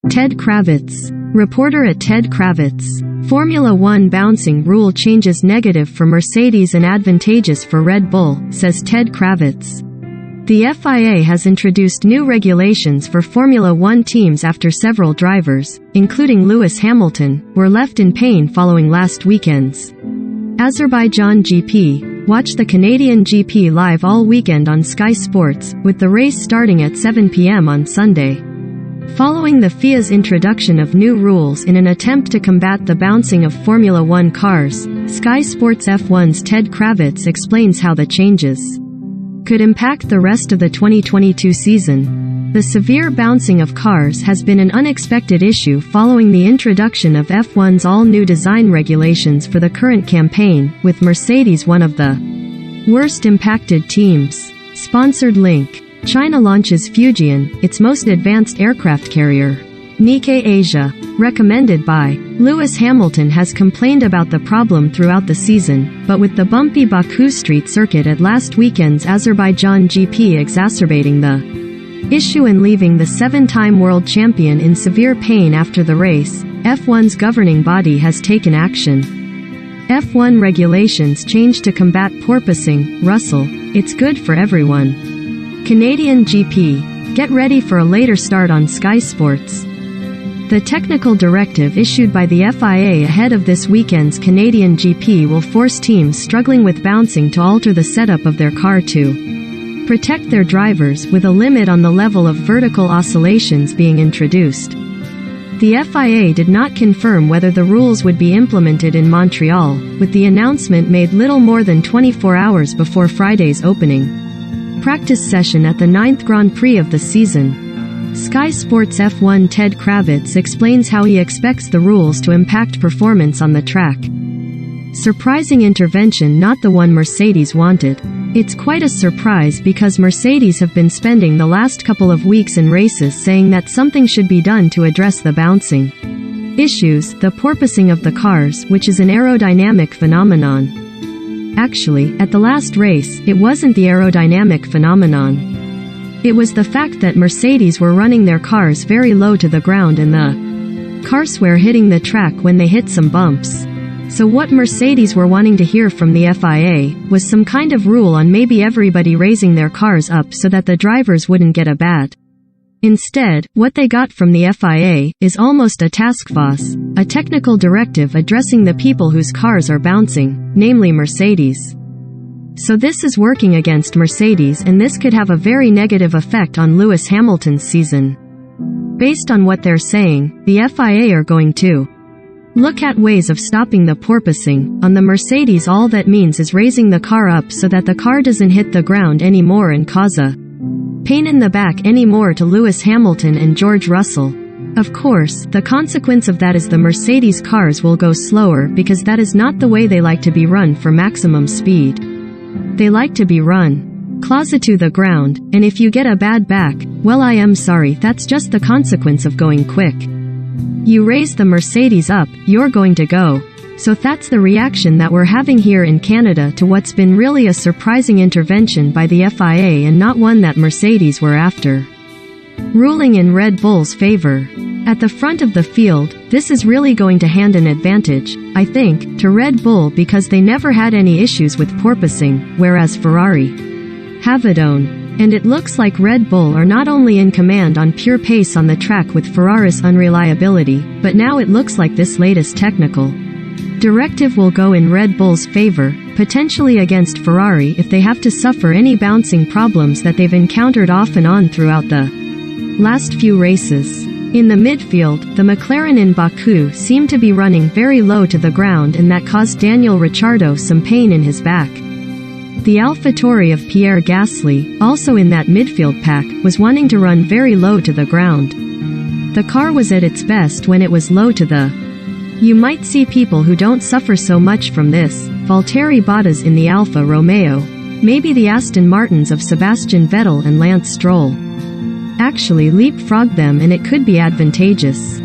Ted Kravitz. Reporter at Ted Kravitz. Formula One bouncing rule changes negative for Mercedes and advantageous for Red Bull, says Ted Kravitz. The FIA has introduced new regulations for Formula One teams after several drivers, including Lewis Hamilton, were left in pain following last weekend's Azerbaijan GP. Watch the Canadian GP live all weekend on Sky Sports, with the race starting at 7 p.m. on Sunday. Following the FIA's introduction of new rules in an attempt to combat the bouncing of Formula One cars, Sky Sports F1's Ted Kravitz explains how the changes could impact the rest of the 2022 season. The severe bouncing of cars has been an unexpected issue following the introduction of F1's all-new design regulations for the current campaign, with Mercedes one of the worst impacted teams. Sponsored link. China launches Fujian, its most advanced aircraft carrier. Nikkei Asia. Recommended by. Lewis Hamilton has complained about the problem throughout the season, but with the bumpy Baku street circuit at last weekend's Azerbaijan GP exacerbating the issue and leaving the seven-time world champion in severe pain after the race, F1's governing body has taken action. F1 regulations changed to combat porpoising. Russell, it's good for everyone. Canadian GP. Get ready for a later start on Sky Sports. The technical directive issued by the FIA ahead of this weekend's Canadian GP will force teams struggling with bouncing to alter the setup of their car to protect their drivers, with a limit on the level of vertical oscillations being introduced. The FIA did not confirm whether the rules would be implemented in Montreal, with the announcement made little more than 24 hours before Friday's opening practice session at the 9th Grand Prix of the season. Sky Sports F1 Ted Kravitz explains how he expects the rules to impact performance on the track. Surprising intervention, not the one Mercedes wanted. It's quite a surprise because Mercedes have been spending the last couple of weeks in races saying that something should be done to address the bouncing issues, the porpoising of the cars, which is an aerodynamic phenomenon. Actually, at the last race, it wasn't the aerodynamic phenomenon. It was the fact that Mercedes were running their cars very low to the ground and the cars were hitting the track when they hit some bumps. So what Mercedes were wanting to hear from the FIA was some kind of rule on maybe everybody raising their cars up so that the drivers wouldn't get a bad. Instead, what they got from the FIA is almost a task force, a technical directive addressing the people whose cars are bouncing, namely Mercedes. So this is working against Mercedes, and this could have a very negative effect on Lewis Hamilton's season. Based on what they're saying, the FIA are going to look at ways of stopping the porpoising. On the Mercedes, all that means is raising the car up so that the car doesn't hit the ground anymore and cause a pain in the back anymore to Lewis Hamilton and George Russell. Of course, the consequence of that is the Mercedes cars will go slower because that is not the way they like to be run for maximum speed. They like to be run closer to the ground, and if you get a bad back, well, I am sorry, that's just the consequence of going quick. You raise the Mercedes up, you're going to go. So that's the reaction that we're having here in Canada to what's been really a surprising intervention by the FIA and not one that Mercedes were after. Ruling in Red Bull's favor. At the front of the field, this is really going to hand an advantage, I think, to Red Bull because they never had any issues with porpoising, whereas Ferrari have it own. And it looks like Red Bull are not only in command on pure pace on the track with Ferrari's unreliability, but now it looks like this latest technical directive will go in Red Bull's favor, potentially against Ferrari if they have to suffer any bouncing problems that they've encountered off and on throughout the last few races. In the midfield, the McLaren in Baku seemed to be running very low to the ground, and that caused Daniel Ricciardo some pain in his back. The AlphaTauri of Pierre Gasly, also in that midfield pack, was wanting to run very low to the ground. The car was at its best when it was low to the You might see people who don't suffer so much from this, Valtteri Bottas in the Alfa Romeo, maybe the Aston Martins of Sebastian Vettel and Lance Stroll. Actually leapfrog them, and it could be advantageous.